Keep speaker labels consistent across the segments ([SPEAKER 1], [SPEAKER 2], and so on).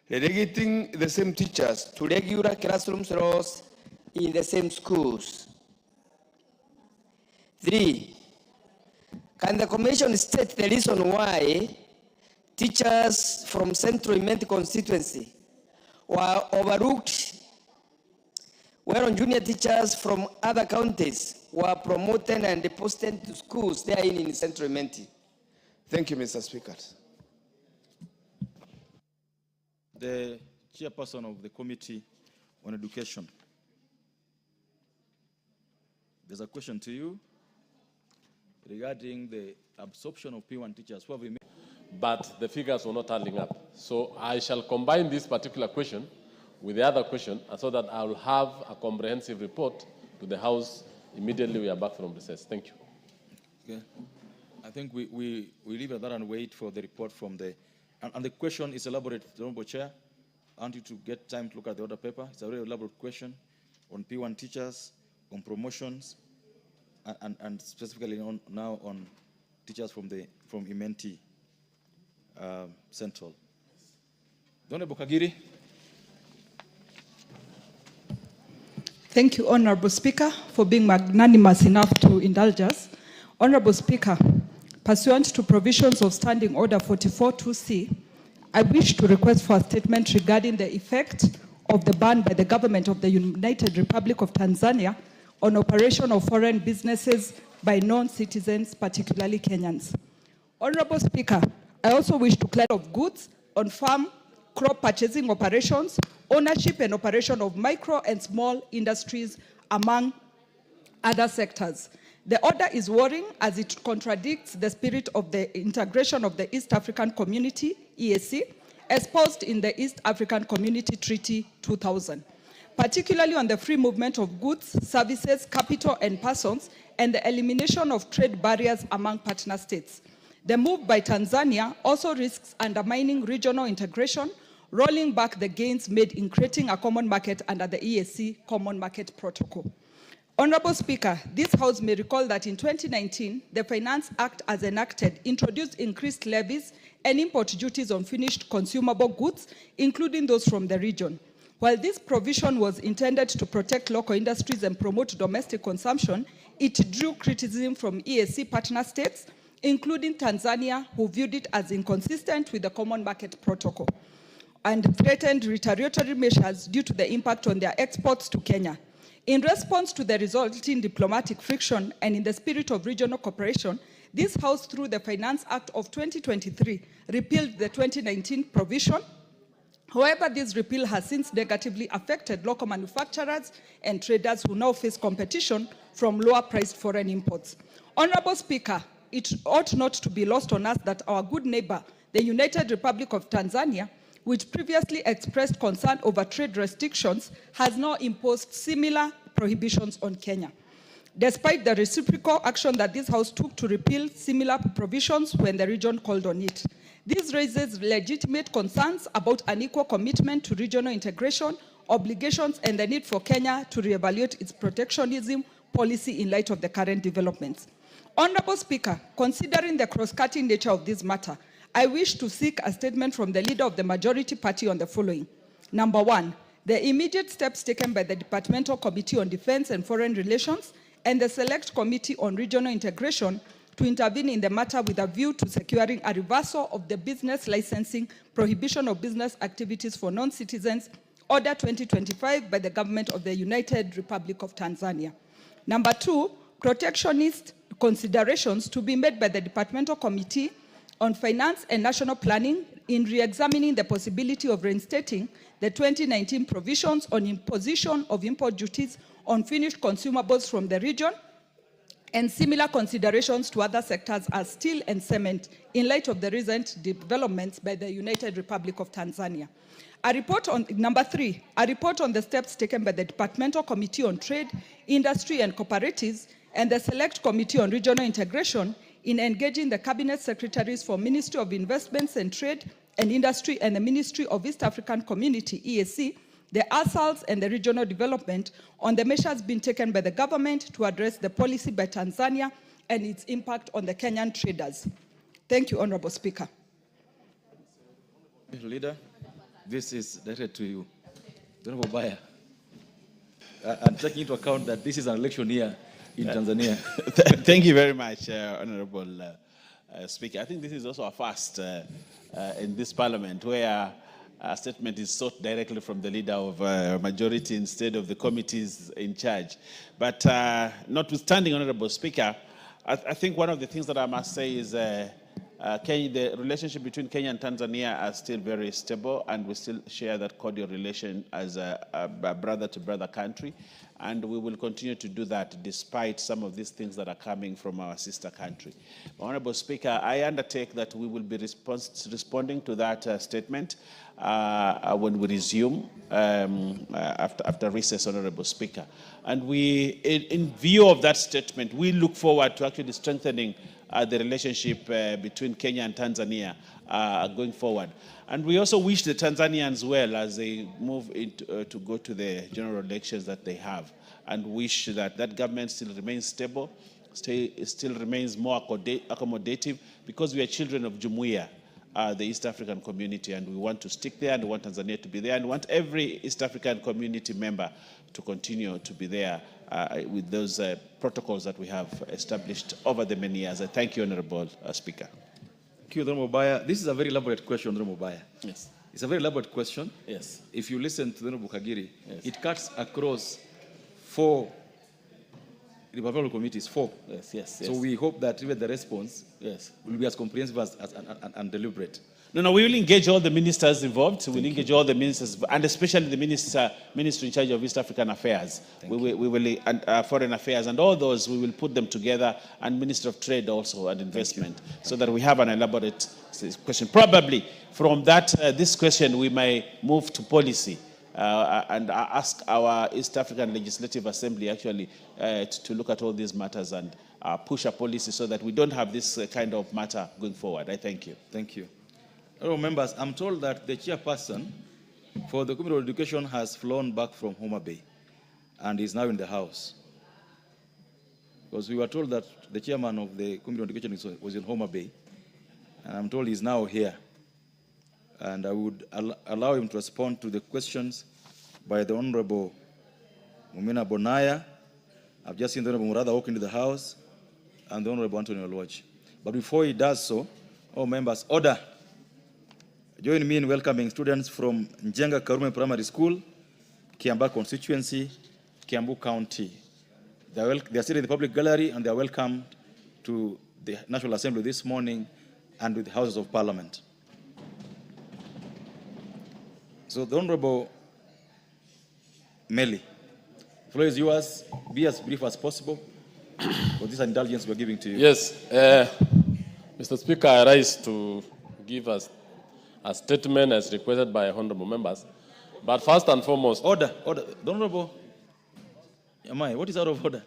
[SPEAKER 1] Relegating the same teachers to regular classroom roles in the same schools. 3. Can the Commission state the reason why teachers from Central Imenti constituency were overlooked, whereas junior teachers from other counties were promoted and deposited to schools there in Central Imenti? Thank you, Mr. Speaker.
[SPEAKER 2] The chairperson of the Committee on Education. There's a question to you regarding the absorption of P1 teachers.
[SPEAKER 3] But the figures were not adding up. So I shall combine this particular question with the other question so that I will have a comprehensive report to the House immediately we are back from recess. Thank you.
[SPEAKER 2] Okay. I think we leave it there and wait for the report from the... And the question is elaborate, Honorable Chair. I want you to get time to look at the order paper. It's a very elaborate question on P1 teachers, on promotions, and specifically now on teachers from Imenti Central. Honorable Kagiri.
[SPEAKER 4] Thank you, Honorable Speaker, for being magnanimous enough to indulge us. Honorable Speaker, pursuant to provisions of Standing Order 44-2C, I wish to request for a statement regarding the effect of the ban by the government of the United Republic of Tanzania on operation of foreign businesses by non-citizens, particularly Kenyans. Honorable Speaker, I also wish to clear of goods on farm crop purchasing operations, ownership and operation of micro and small industries, among other sectors. The order is worrying as it contradicts the spirit of the integration of the East African Community, EAC, espoused in the East African Community Treaty 2000, particularly on the free movement of goods, services, capital, and persons, and the elimination of trade barriers among partner states. The move by Tanzania also risks undermining regional integration, rolling back the gains made in creating a common market under the EAC Common Market Protocol. Honorable Speaker, this House may recall that in 2019, the Finance Act as enacted introduced increased levies and import duties on finished consumable goods, including those from the region. While this provision was intended to protect local industries and promote domestic consumption, it drew criticism from EAC partner states, including Tanzania, who viewed it as inconsistent with the Common Market Protocol and threatened retaliatory measures due to the impact on their exports to Kenya. In response to the resulting diplomatic friction and in the spirit of regional cooperation, this House, through the Finance Act of 2023, repealed the 2019 provision. However, this repeal has since negatively affected local manufacturers and traders who now face competition from lower-priced foreign imports. Honorable Speaker, it ought not to be lost on us that our good neighbor, the United Republic of Tanzania, which previously expressed concern over trade restrictions, has now imposed similar prohibitions on Kenya, despite the reciprocal action that this House took to repeal similar provisions when the region called on it. This raises legitimate concerns about unequal commitment to regional integration, obligations, and the need for Kenya to reevaluate its protectionism policy in light of the current developments. Honorable Speaker, considering the cross-cutting nature of this matter, I wish to seek a statement from the leader of the majority party on the following. Number one, the immediate steps taken by the Departmental Committee on Defense and Foreign Relations and the Select Committee on Regional Integration to intervene in the matter with a view to securing a reversal of the business licensing prohibition of business activities for non-citizens, Order 2025 by the government of the United Republic of Tanzania. Number two, protectionist considerations to be made by the Departmental Committee on Finance and National Planning in re-examining the possibility of reinstating the 2019 provisions on imposition of import duties on finished consumables from the region and similar considerations to other sectors as steel and cement in light of the recent developments by the United Republic of Tanzania. Number three, a report on the steps taken by the Departmental Committee on Trade, Industry and Cooperatives and the Select Committee on Regional Integration in engaging the Cabinet Secretaries for Ministry of Investments and Trade and Industry and the Ministry of East African Community, EAC, the ASALs and the regional development on the measures being taken by the government to address the policy by Tanzania and its impact on the Kenyan traders. Thank you, Honorable Speaker.
[SPEAKER 2] Leader. This is directed to you. Honorable Baya. And taking into account that this is an election year in Tanzania.
[SPEAKER 5] Thank you very much, Honorable Speaker. I think this is also a first in this parliament where a statement is sought directly from the leader of majority instead of the committees in charge. But notwithstanding, Honorable Speaker, I think one of the things that I must say is the relationship between Kenya and Tanzania are still very stable, and we still share that cordial relation as a brother-to-brother country. And we will continue to do that despite some of these things that are coming from our sister country. Honorable Speaker, I undertake that we will be responding to that statement when we resume after recess, Honorable Speaker. And we, in view of that statement, we look forward to actually strengthening the relationship between Kenya and Tanzania going forward. And we also wish the Tanzanians well as they move into, to go to the general elections that they have, and wish that that government still remains stable, still remains more accommodative, because we are children of Jumuiya, the East African community, and we want to stick there, and we want Tanzania to be there, and we want every East African community member to continue to be there with those protocols that we have established over the many years. I thank you, Honorable Speaker.
[SPEAKER 2] Thank you, Honorable Baya. This is a very elaborate question, Honorable Baya.
[SPEAKER 5] Yes.
[SPEAKER 2] It's a very elaborate question.
[SPEAKER 5] Yes.
[SPEAKER 2] If you listen to Honorable Kagiri,
[SPEAKER 5] yes,
[SPEAKER 2] it cuts across 4 Republican committees, 4.
[SPEAKER 5] Yes, yes, yes.
[SPEAKER 2] So we hope that even the response,
[SPEAKER 5] yes,
[SPEAKER 2] will be as comprehensive as and deliberate.
[SPEAKER 5] No, we will engage all the ministers involved. We'll engage all the ministers, and especially the minister in charge of East African Affairs. We will and Foreign Affairs, and all those, we will put them together, and Minister of Trade also, and Investment, so that we have an elaborate question. Probably from that, this question, we may move to policy and ask our East African Legislative Assembly actually to look at all these matters and push a policy so that we don't have this kind of matter going forward. I thank you.
[SPEAKER 2] Thank you. Honourable members, I'm told that the chairperson for the Committee on Education has flown back from Homa Bay and is now in the House. Because we were told that the chairman of the Committee on Education was in Homa Bay, and I'm told he's now here. And I would allow him to respond to the questions by the Honourable Mumina Bonaya. I've just seen the Honourable Murada walk into the House, and the Honourable Anthony Olwach. But before he does so, all members, order. Join me in welcoming students from Njenga Karume Primary School, Kiambaa constituency, Kiambu County. They are sitting in the public gallery, and they are welcomed to the National Assembly this morning and with the Houses of Parliament. So the Honorable Meli, the floor is yours. Be as brief as possible for this indulgence we're giving to you.
[SPEAKER 3] Yes, Mr. Speaker, I rise to give us a statement as requested by honorable members. But first and foremost...
[SPEAKER 2] Order. The Honorable Yamai, what is out of order?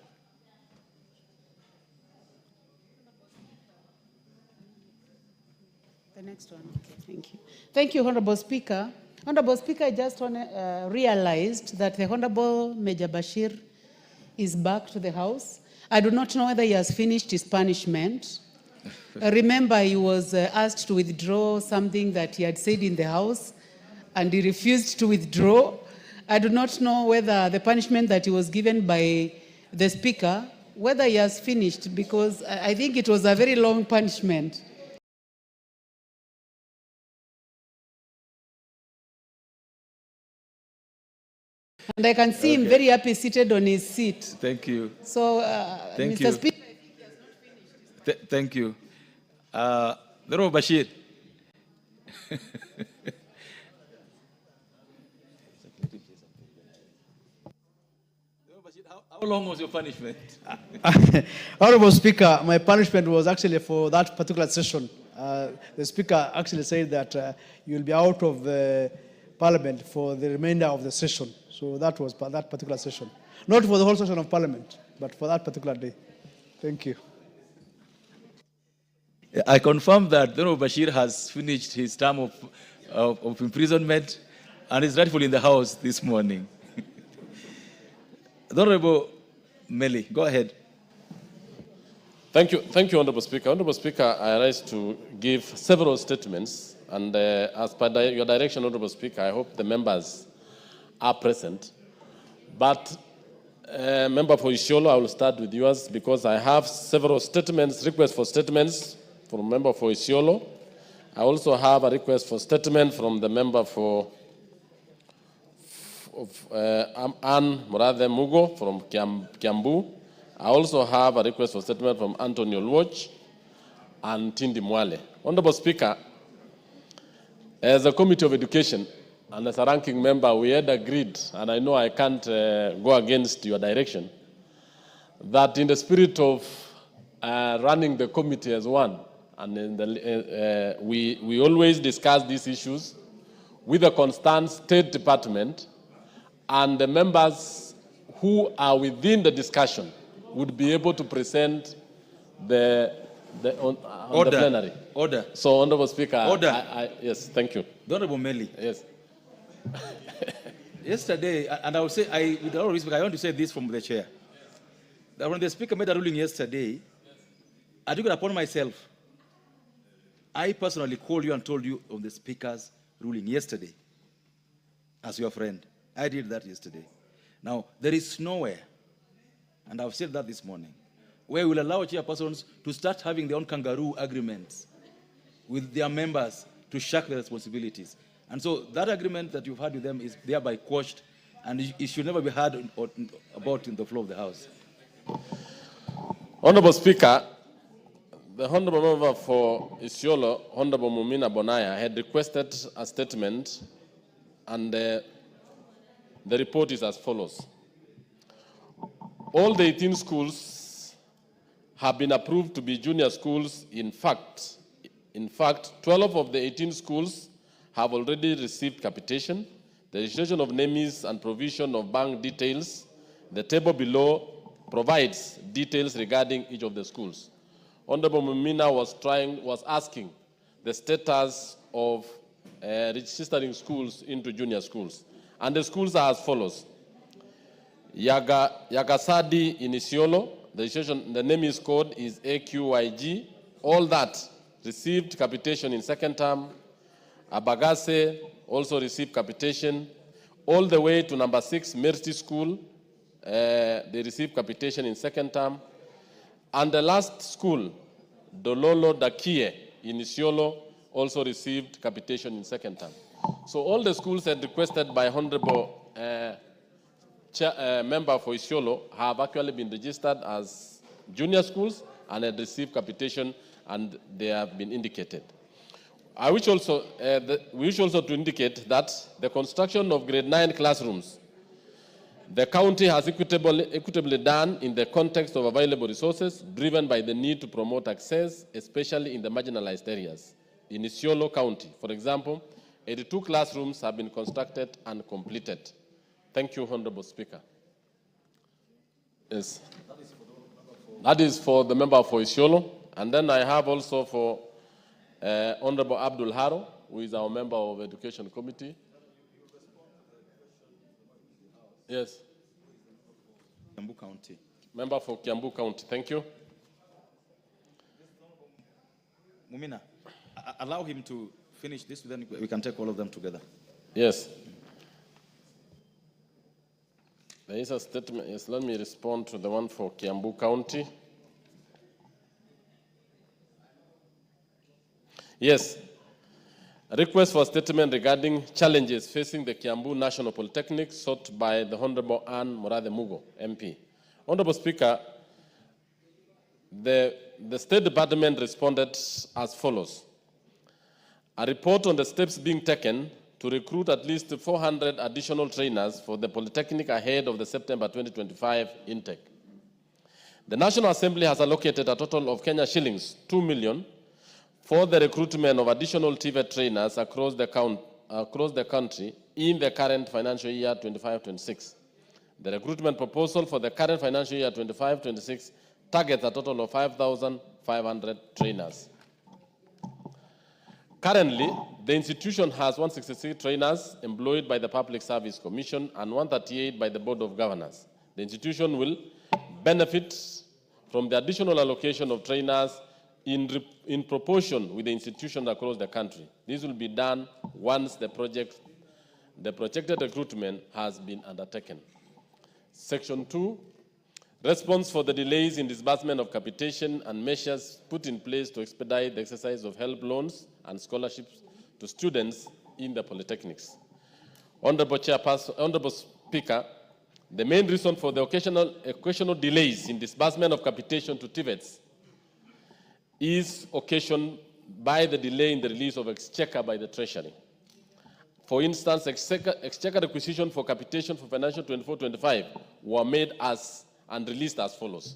[SPEAKER 6] The next one. Okay, thank you. Thank you, Honorable Speaker. Honorable Speaker, I just realized that the Honorable Major Bashir is back to the House. I do not know whether he has finished his punishment. Remember, he was asked to withdraw something that he had said in the House, and he refused to withdraw. I do not know whether the punishment that he was given by the Speaker, whether he has finished, because I think it was a very long punishment. And I can see him very happy seated on his seat.
[SPEAKER 2] Thank you.
[SPEAKER 6] So,
[SPEAKER 2] Thank
[SPEAKER 6] Mr.
[SPEAKER 2] you.
[SPEAKER 6] Speaker, I think he has not finished.
[SPEAKER 2] Thank you. Honorable Bashir. How long was your punishment?
[SPEAKER 7] Honorable Speaker, my punishment was actually for that particular session. The Speaker actually said that you will be out of the Parliament for the remainder of the session. So that was that particular session. Not for the whole session of Parliament, but for that particular day. Thank you.
[SPEAKER 2] I confirm that Honorable Bashir has finished his term of imprisonment and is rightfully in the House this morning. Honorable Meli, go ahead.
[SPEAKER 3] Thank you, Honorable Speaker. Honorable Speaker, I rise to give several statements And as per your direction, Honorable Speaker, I hope the members are present. But Member for Isiolo, I will start with yours because I have several statements, requests for statements from Member for Isiolo. I also have a request for statement from the member for Ann Murathe Mugo from Kiambu. I also have a request for statement from Anthony Olwoch and Tindi Mwale. Honorable Speaker, as a Committee of Education and as a ranking member, we had agreed, and I know I can't go against your direction, that in the spirit of running the committee as one, and in the, we always discuss these issues with the concerned State Department, and the members who are within the discussion would be able to present on the plenary.
[SPEAKER 2] Order.
[SPEAKER 3] So, Honorable Speaker,
[SPEAKER 2] Order.
[SPEAKER 3] yes, thank you.
[SPEAKER 2] The Honorable Meli.
[SPEAKER 3] Yes.
[SPEAKER 2] Yesterday, and I will say, with all respect, I want to say this from the chair. That when the Speaker made a ruling yesterday, I took it upon myself. I personally called you and told you of the Speaker's ruling yesterday as your friend. I did that yesterday. Now, there is nowhere, and I've said that this morning, where we'll allow chairpersons to start having their own kangaroo agreements with their members to shirk their responsibilities. And so that agreement that you've had with them is thereby quashed, and it should never be heard about in the floor of the House.
[SPEAKER 3] Honorable Speaker, the Honorable Member for Isiolo, Honorable Mumina Bonaya, had requested a statement, and the report is as follows. All the 18 schools have been approved to be junior schools. In fact, 12 of the 18 schools have already received capitation. The registration of names and provision of bank details, the table below provides details regarding each of the schools. Honorable Mumina was asking the status of registering schools into junior schools. And the schools are as follows. Yagasadi in Isiolo, the name is code is AQYG. All that received capitation in second term. Abagase also received capitation. All the way to number 6, Mercy School, they received capitation in second term. And the last school, Dololo Dakie in Isiolo, also received capitation in second term. So all the schools that requested by Honorable Member for Isiolo have actually been registered as junior schools and had received capitation, and they have been indicated. I wish also, we wish also to indicate that the construction of grade 9 classrooms, the county has equitably done in the context of available resources, driven by the need to promote access, especially in the marginalized areas. In Isiolo County, for example, 82 classrooms have been constructed and completed. Thank you, Honorable Speaker. Yes. That is for the member for Isiolo. And then I have also for Honorable Abdul Haro, who is our member of the Education Committee. Yes.
[SPEAKER 2] Kiambu County.
[SPEAKER 3] Member for Kiambu County. Thank you.
[SPEAKER 2] Mumina, allow him to finish this, then we can take all of them together.
[SPEAKER 3] Yes. There is a statement. Yes, let me respond to the one for Kiambu County. Yes. A request for a statement regarding challenges facing the Kiambu National Polytechnic sought by the Honorable Ann Murathe Mugo, MP. Honorable Speaker, the State Department responded as follows. A report on the steps being taken to recruit at least 400 additional trainers for the Polytechnic ahead of the September 2025 intake. The National Assembly has allocated a total of Kenya shillings 2 million for the recruitment of additional TVET trainers across the country in the current financial year 25-26. The recruitment proposal for the current financial year 25-26 targets a total of 5,500 trainers. Currently, the institution has 166 trainers employed by the Public Service Commission and 138 by the Board of Governors. The institution will benefit from the additional allocation of trainers in proportion with the institutions across the country. This will be done once the projected recruitment has been undertaken. Section 2, response for the delays in disbursement of capitation and measures put in place to expedite the exercise of help loans and scholarships to students in the polytechnics. Honorable Speaker, the main reason for the occasional delays in disbursement of capitation to TVETs is occasioned by the delay in the release of exchequer by the Treasury. For instance, exchequer requisition for capitation for financial 24-25 were made as and released as follows.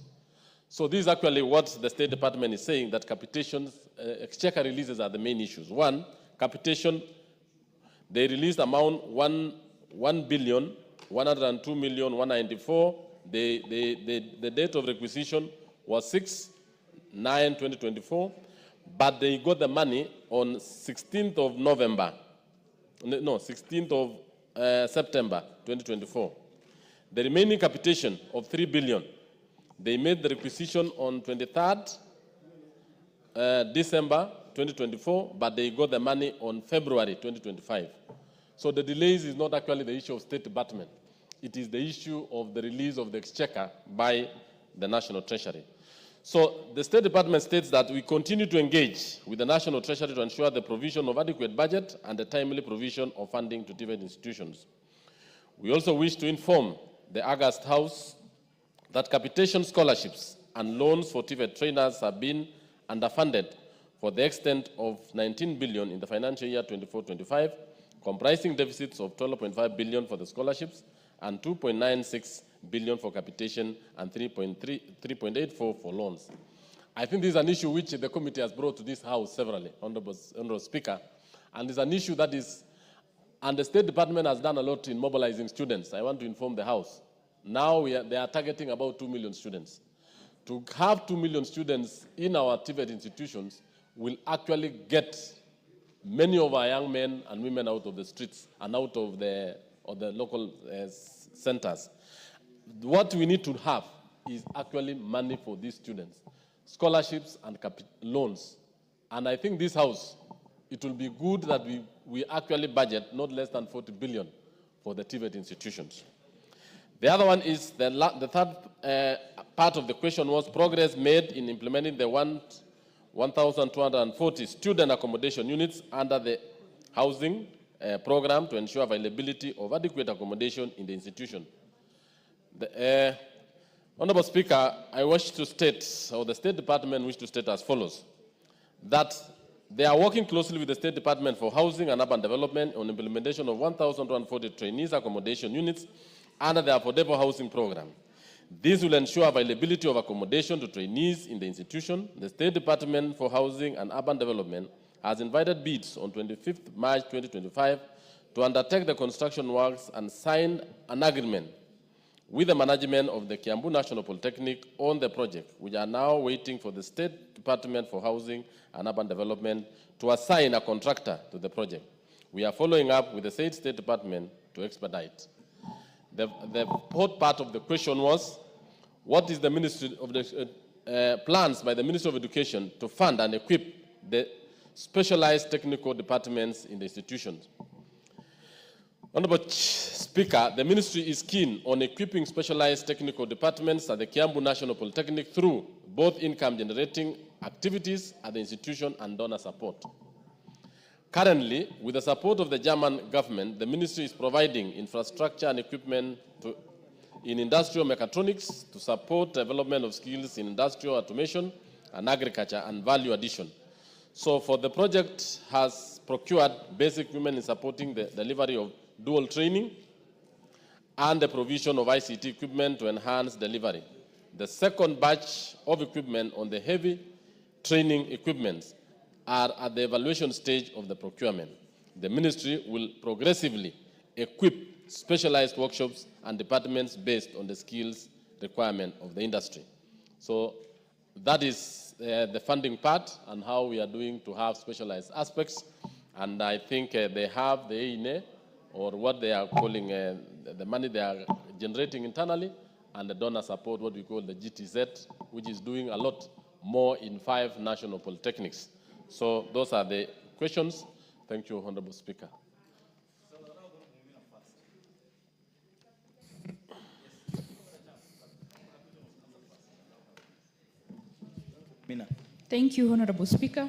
[SPEAKER 3] So this is actually what the State Department is saying, that capitations, exchequer releases are the main issues. One, capitation, they released amount 1,102,194. The date of requisition was 6/9/2024, but they got the money on 16th of November. No, 16th of September 2024. The remaining capitation of 3 billion, they made the requisition on 23rd December 2024, but they got the money on February 2025. So the delays is not actually the issue of State Department. It is the issue of the release of the exchequer by the National Treasury. So the State Department states that we continue to engage with the National Treasury to ensure the provision of adequate budget and the timely provision of funding to TVET institutions. We also wish to inform the August House that capitation scholarships and loans for TVET trainers have been underfunded for the extent of 19 billion in the financial year 24-25, comprising deficits of 12.5 billion for the scholarships and 2.96 billion for capitation and 3.84 for loans. I think this is an issue which the committee has brought to this House severally, Honorable Speaker, and it's an issue that is, and the State Department has done a lot in mobilizing students. I want to inform the House. Now they are targeting about 2 million students. To have 2 million students in our TVET institutions will actually get many of our young men and women out of the streets and out of the local centers. What we need to have is actually money for these students, scholarships and loans. And I think this House, it will be good that we actually budget not less than 40 billion for the TVET institutions. The other one is, the third part of the question was progress made in implementing the 1,240 student accommodation units under the housing program to ensure availability of adequate accommodation in the institution. Honorable Speaker, I wish to state, or the State Department wish to state as follows, that they are working closely with the State Department for Housing and Urban Development on implementation of 1,240 trainees accommodation units under the Affordable Housing Program. This will ensure availability of accommodation to trainees in the institution. The State Department for Housing and Urban Development has invited bids on 25th March 2025 to undertake the construction works and sign an agreement with the management of the Kiambu National Polytechnic on the project. We are now waiting for the State Department for Housing and Urban Development to assign a contractor to the project. We are following up with the State Department to expedite. The fourth part of the question was, what is the Ministry of the plans by the Ministry of Education to fund and equip the specialized technical departments in the institutions? Honorable Speaker, the Ministry is keen on equipping specialized technical departments at the Kiambu National Polytechnic through both income-generating activities at the institution and donor support. Currently, with the support of the German government, the Ministry is providing infrastructure and equipment in industrial mechatronics to support development of skills in industrial automation and agriculture and value addition. So for the project has procured basic equipment in supporting the delivery of dual training and the provision of ICT equipment to enhance delivery. The second batch of equipment on the heavy training equipment are at the evaluation stage of the procurement. The Ministry will progressively equip specialized workshops and departments based on the skills requirement of the industry. So that is the funding part and how we are doing to have specialized aspects. And I think they have the ENA, or what they are calling the money they are generating internally, and the donor support, what we call the GTZ, which is doing a lot more in 5 national polytechnics. So those are the questions. Thank you, Honorable Speaker.
[SPEAKER 2] Mina.
[SPEAKER 8] Thank you, Honorable Speaker.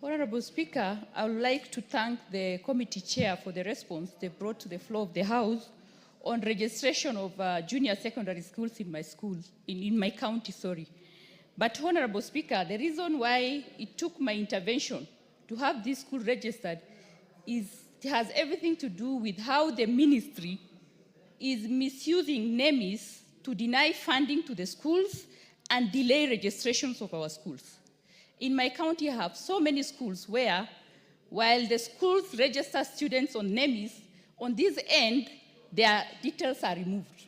[SPEAKER 8] Honorable Speaker, I would like to thank the committee chair for the response they brought to the floor of the House on registration of junior secondary schools in my school, in my county, sorry. But Honorable Speaker, the reason why it took my intervention to have this school registered it has everything to do with how the ministry is misusing NEMIS to deny funding to the schools and delay registrations of our schools. In my county, I have so many schools where, while the schools register students on NEMIS, on this end, their details are removed.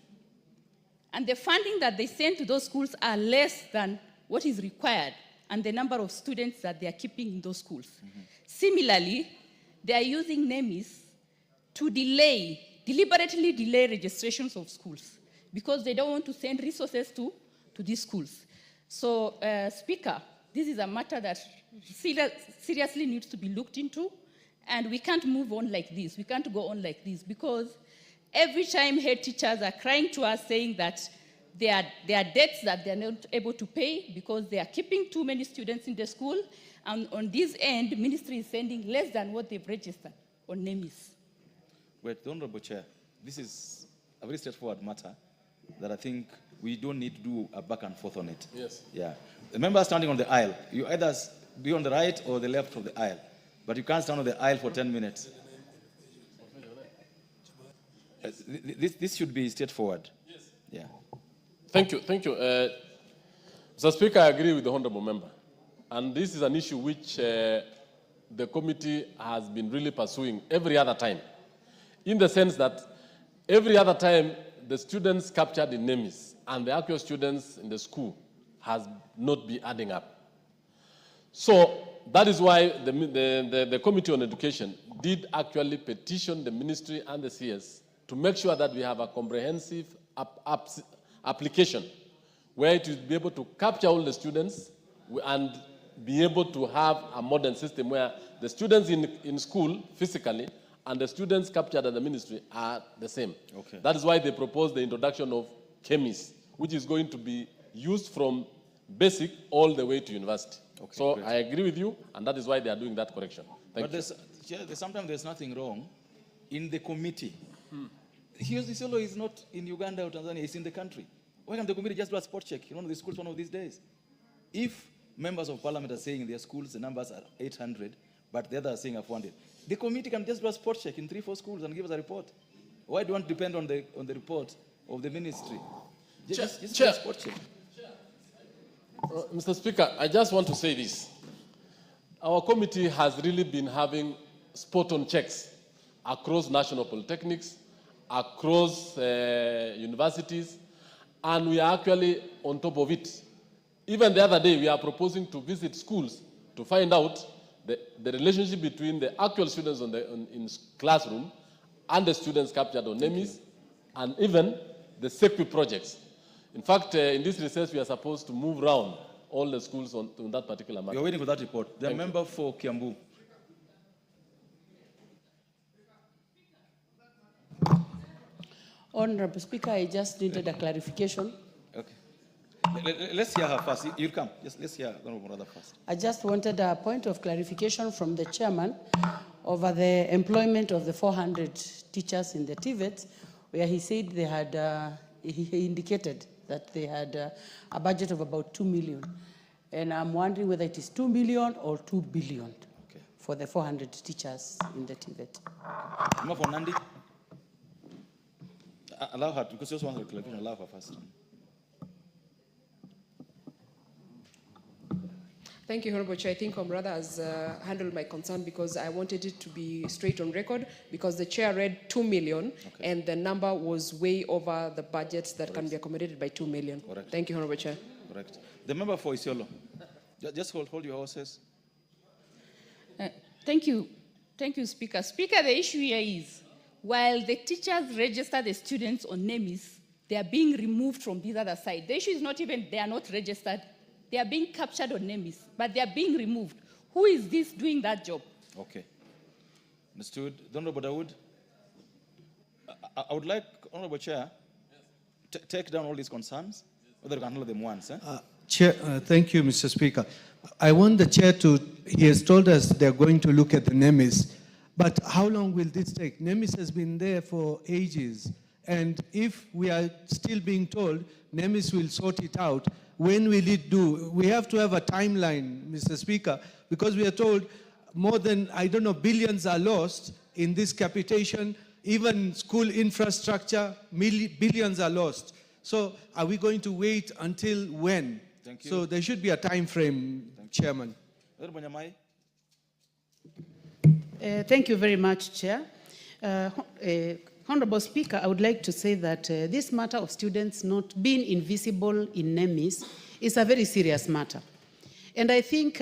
[SPEAKER 8] And the funding that they send to those schools are less than what is required and the number of students that they are keeping in those schools. Mm-hmm. Similarly, they are using NEMIS to deliberately delay registrations of schools because they don't want to send resources to these schools. So, Speaker, this is a matter that seriously needs to be looked into, and we can't move on like this. We can't go on like this because every time head teachers are crying to us saying that there are debts that they're not able to pay because they are keeping too many students in the school, and on this end, the ministry is sending less than what they've registered on NEMIS.
[SPEAKER 2] Wait, the Honorable Chair, this is a very straightforward matter that I think we don't need to do a back and forth on it.
[SPEAKER 3] Yes.
[SPEAKER 2] Yeah. The member standing on the aisle, you either be on the right or the left of the aisle, but you can't stand on the aisle for 10 minutes. This should be straightforward. Yes. Yeah.
[SPEAKER 3] Thank you. Thank you. Mr. Speaker, I agree with the Honorable Member. And this is an issue which the committee has been really pursuing every other time, in the sense that every other time the students captured in NEMIS and the actual students in the school has not been adding up. So that is why the Committee on Education did actually petition the ministry and the CS to make sure that we have a comprehensive application where it will be able to capture all the students and be able to have a modern system where the students in school physically and the students captured at the ministry are the same. Okay. That is why they proposed the introduction of CHEMIS, which is going to be used from basic all the way to university. Okay, so great. I agree with you, and that is why they are doing that correction. Thank you.
[SPEAKER 2] Sometimes there's nothing wrong in the committee. Isiolo is not in Uganda or Tanzania, it's in the country. Why can't the committee just do a spot check in one of the schools one of these days? If members of parliament are saying in their schools the numbers are 800, but the others are saying are 400, the committee can just do a spot check in 3-4 schools and give us a report. Why do you want to depend on the report of the ministry? Just do a spot check.
[SPEAKER 3] Mr. Speaker, I just want to say this. Our committee has really been having spot-on checks across national polytechnics, across universities, and we are actually on top of it. Even the other day, we are proposing to visit schools to find out the relationship between the actual students in classroom and the students captured on NEMIS, and even the SEQUI projects. In fact, in this research, we are supposed to move around all the schools on that particular matter.
[SPEAKER 2] You're waiting for that report. The member for Kiambu.
[SPEAKER 6] Honorable Speaker, I just needed a clarification.
[SPEAKER 2] Okay. Let's hear her first. You'll come. Let's hear Honorable Murada first. I
[SPEAKER 6] just wanted a point of clarification from the chairman over the employment of the 400 teachers in the TVET, where he said they had, he indicated that they had a budget of about 2 million. And I'm wondering whether it is 2 million or 2 billion for the 400 teachers in the TVET.
[SPEAKER 2] Member for Nandi. Allow her, because she also wants to clarification. Allow her first.
[SPEAKER 9] Thank you, Honorable Chair. I think Comrade has handled my concern because I wanted it to be straight on record because the chair read 2 million and the number was way over the budget that can be accommodated by 2 million. Correct. Thank you, Honorable Chair.
[SPEAKER 2] Correct. The member for Isiolo. Just hold your horses.
[SPEAKER 8] Thank you. Thank you, Speaker. Speaker, the issue here is, while the teachers register the students on NEMIS, they are being removed from this other side. The issue is not even they are not registered They are being captured on NEMIS, but they are being removed. Who is this doing that job?
[SPEAKER 2] Okay. Understood. Honorable Dawood, I would like, Honorable Chair, take down all these concerns, whether you can handle them once.
[SPEAKER 10] Chair, thank you, Mr. Speaker. I want the chair to, he has told us they're going to look at the NEMIS, but how long will this take? NEMIS has been there for ages, and if we are still being told NEMIS will sort it out, when will it do? We have to have a timeline, Mr. Speaker, because we are told more than, I don't know, billions are lost in this capitation, even school infrastructure, billions are lost. So are we going to wait until when?
[SPEAKER 2] Thank you.
[SPEAKER 10] So there should be a time frame, Chairman.
[SPEAKER 6] Thank you very much, Chair. Honorable Speaker, I would like to say that this matter of students not being invisible in NEMIS is a very serious matter. And I think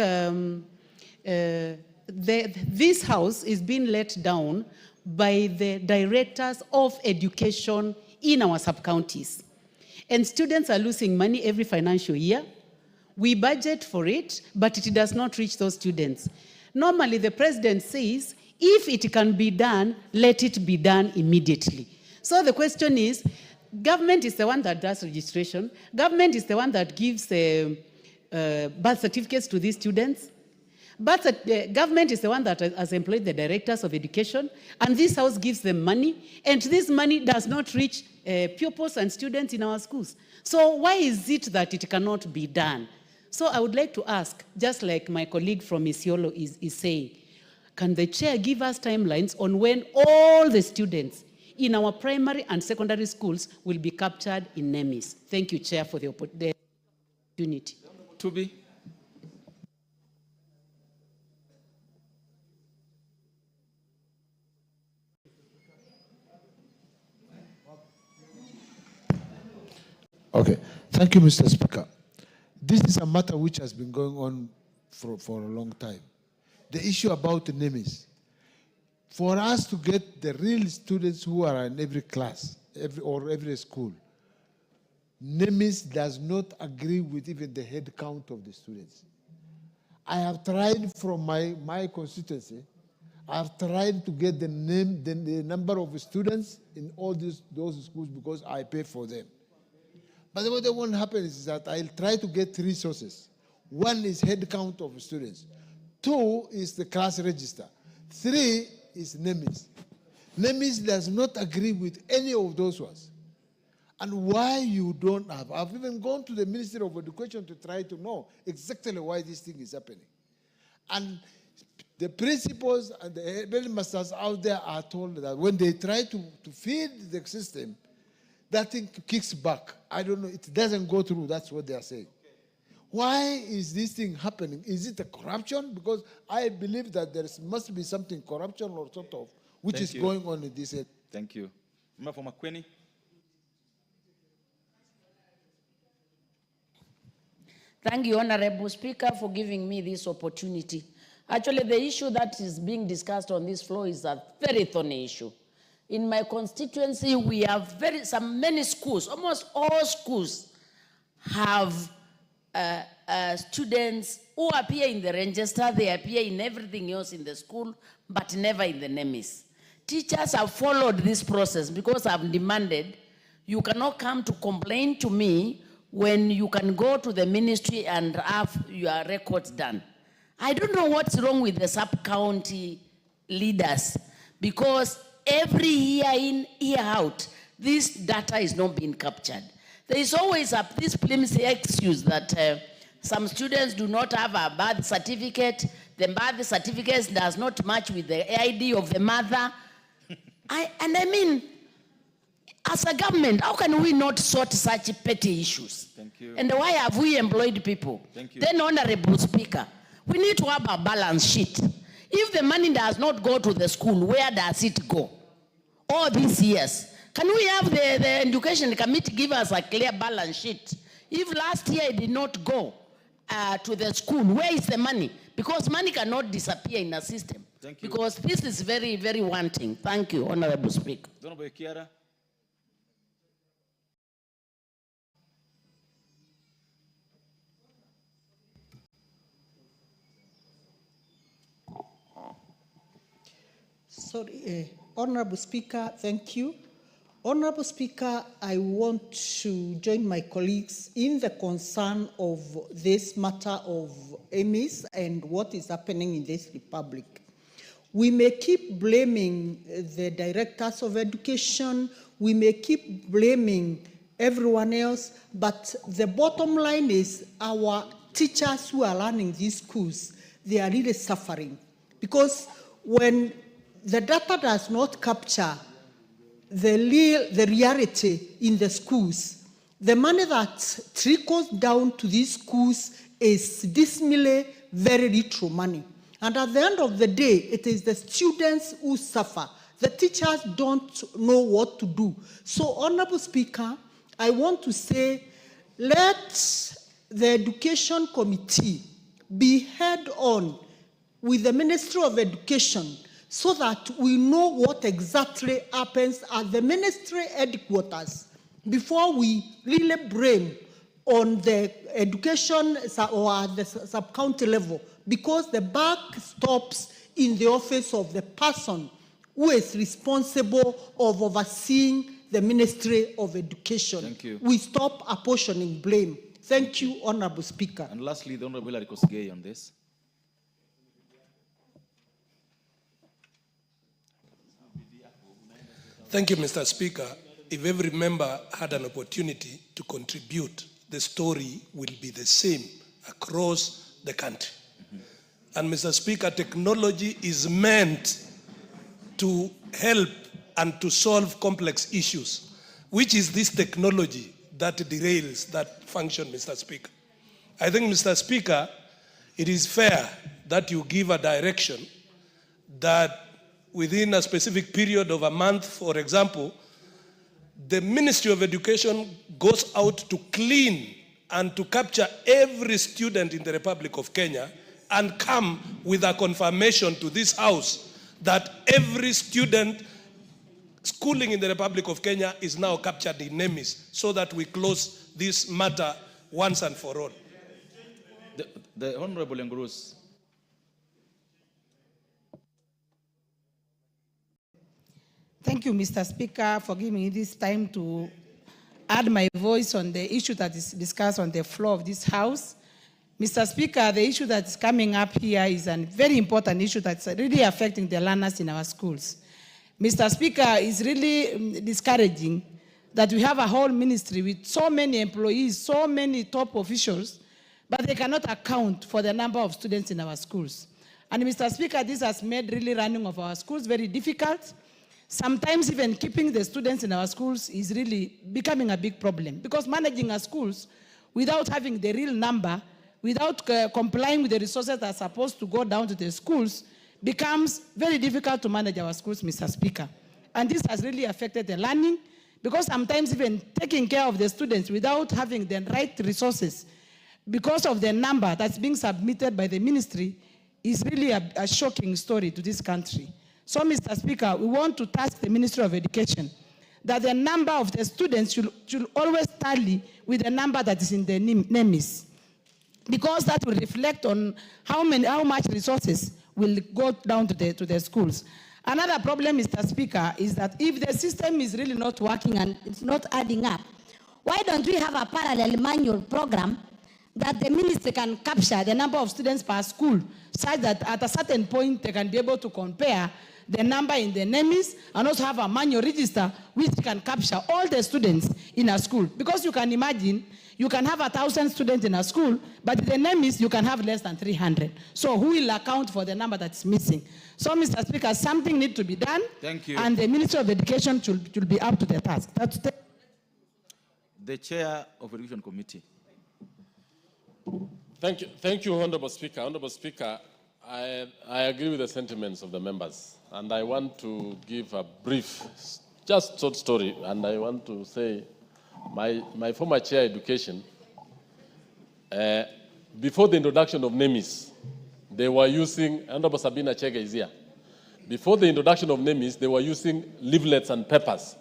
[SPEAKER 6] this House is being let down by the directors of education in our sub-counties. And students are losing money every financial year. We budget for it, but it does not reach those students. Normally, the president says, if it can be done, let it be done immediately. So the question is, government is the one that does registration. Government is the one that gives birth certificates to these students. But the government is the one that has employed the directors of education, and this House gives them money, and this money does not reach pupils and students in our schools. So why is it that it cannot be done? So I would like to ask, just like my colleague from Isiolo is saying, can the chair give us timelines on when all the students in our primary and secondary schools will be captured in NEMIS? Thank you, Chair, for the opportunity.
[SPEAKER 2] To be.
[SPEAKER 11] Okay, thank you, Mr. Speaker. This is a matter which has been going on for a long time. The issue about the NEMIS. For us to get the real students who are in every class, every school, NEMIS does not agree with even the head count of the students. I have tried from my constituency, I have tried to get the number of students in all those schools because I pay for them. But what won't happen is that I'll try to get 3 sources. 1 is head count of students. 2 is the class register. 3 is NEMIS. NEMIS does not agree with any of those ones. And why you don't have, I've even gone to the Ministry of Education to try to know exactly why this thing is happening. And the principals and the headmasters out there are told that when they try to feed the system, that thing kicks back. I don't know, it doesn't go through, that's what they are saying. Why is this thing happening? Is it a corruption? Because I believe that there must be something corruption or sort of, which is going on in this area.
[SPEAKER 2] Thank you. Member for Makueni.
[SPEAKER 12] Thank you, Honorable Speaker, for giving me this opportunity. Actually, the issue that is being discussed on this floor is a very thorny issue. In my constituency, we have many schools, almost all schools have students who appear in the register, they appear in everything else in the school, but never in the NEMIS. Teachers have followed this process because I've demanded, you cannot come to complain to me when you can go to the ministry and have your records done. I don't know what's wrong with the sub-county leaders, because every year in, year out, this data is not being captured. There is always this flimsy excuse that some students do not have a birth certificate. The birth certificate does not match with the ID of the mother. I mean, as a government, how can we not sort such petty issues?
[SPEAKER 2] Thank you.
[SPEAKER 12] And why have we employed people?
[SPEAKER 2] Thank you.
[SPEAKER 12] Then, Honorable Speaker, we need to have a balance sheet. If the money does not go to the school, where does it go? All these years. Can we have the Education Committee give us a clear balance sheet? If last year it did not go to the school, where is the money? Because money cannot disappear in a system.
[SPEAKER 2] Thank you.
[SPEAKER 12] Because this is very, very wanting. Thank you, Honorable Speaker.
[SPEAKER 2] Honorable Kiara.
[SPEAKER 13] Honorable Speaker, thank you. Honorable Speaker, I want to join my colleagues in the concern of this matter of EMIS and what is happening in this republic. We may keep blaming the directors of education, we may keep blaming everyone else, but the bottom line is our teachers who are running these schools, they are really suffering. Because when the data does not capture the reality in the schools, the money that trickles down to these schools is dismally very little money. And at the end of the day, it is the students who suffer. The teachers don't know what to do. So, Honorable Speaker, I want to say, let the Education Committee be head on with the Ministry of Education so that we know what exactly happens at the ministry headquarters before we really blame on the education or at the sub-county level, because the buck stops in the office of the person who is responsible of overseeing the Ministry of Education.
[SPEAKER 2] Thank you.
[SPEAKER 13] We stop apportioning blame. Thank you, Honorable Speaker.
[SPEAKER 2] And lastly, the Honorable Larry Kosgei on this.
[SPEAKER 14] Thank you, Mr. Speaker. If every member had an opportunity to contribute, the story will be the same across the country. And Mr. Speaker, technology is meant to help and to solve complex issues. Which is this technology that derails that function, Mr. Speaker? I think, Mr. Speaker, it is fair that you give a direction that within a specific period of a month, for example, the Ministry of Education goes out to clean and to capture every student in the Republic of Kenya and come with a confirmation to this House that every student schooling in the Republic of Kenya is now captured in NEMIS, so that we close this matter once and for all.
[SPEAKER 2] The Honorable Ngruz.
[SPEAKER 6] Thank you, Mr. Speaker, for giving me this time to add my voice on the issue that is discussed on the floor of this House. Mr. Speaker, the issue that is coming up here is a very important issue that's really affecting the learners in our schools. Mr. Speaker, it's really discouraging that we have a whole ministry with so many employees, so many top officials, but they cannot account for the number of students in our schools. And Mr. Speaker, this has made really running of our schools very difficult. Sometimes even keeping the students in our schools is really becoming a big problem, because managing our schools without having the real number, without complying with the resources that are supposed to go down to the schools, becomes very difficult to manage our schools, Mr. Speaker. And this has really affected the learning, because sometimes even taking care of the students without having the right resources, because of the number that's being submitted by the ministry, is really a shocking story to this country. So, Mr. Speaker, we want to task the Ministry of Education that the number of the students should always tally with the number that is in the NEMIS, because that will reflect on how much resources will go down to the schools. Another problem, Mr. Speaker, is that if the system is really not working and it's not adding up, why don't we have a parallel manual program that the ministry can capture the number of students per school, such that at a certain point they can be able to compare the number in the NEMIS and also have a manual register which can capture all the students in a school. Because you can imagine, you can have 1,000 students in a school, but in the NEMIS you can have less than 300. So who will account for the number that's missing? So, Mr. Speaker, something needs to be done.
[SPEAKER 2] Thank you.
[SPEAKER 6] And the Ministry of Education should be up to the task.
[SPEAKER 2] The Chair of Education Committee.
[SPEAKER 3] Thank you, Honorable Speaker. Honorable Speaker, I agree with the sentiments of the members, and I want to give a brief, just short story, and I want to say my former chair education, before the introduction of NEMIS, they were using, Honorable Sabina Chege is here, before the introduction of NEMIS, they were using leaflets and papers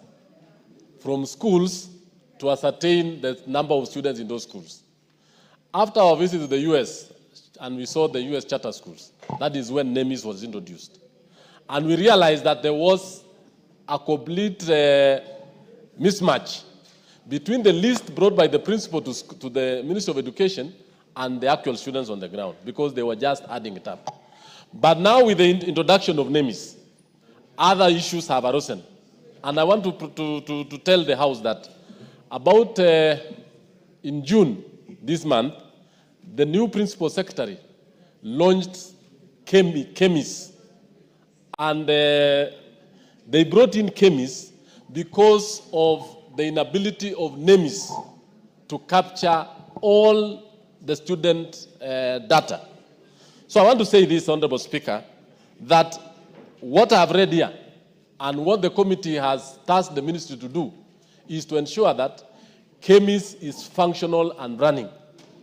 [SPEAKER 3] from schools to ascertain the number of students in those schools. After our visit to the US, and we saw the US charter schools, that is when NEMIS was introduced. And we realized that there was a complete mismatch between the list brought by the principal to the Ministry of Education and the actual students on the ground, because they were just adding it up. But now with the introduction of NEMIS, other issues have arisen. And I want to tell the House that about in June this month, the new principal secretary launched chemis. And they brought in chemis because of the inability of NEMIS to capture all the student data. So I want to say this, Honorable Speaker, that what I've read here and what the committee has tasked the ministry to do is to ensure that chemis is functional and running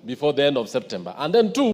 [SPEAKER 3] before the end of September. And then two,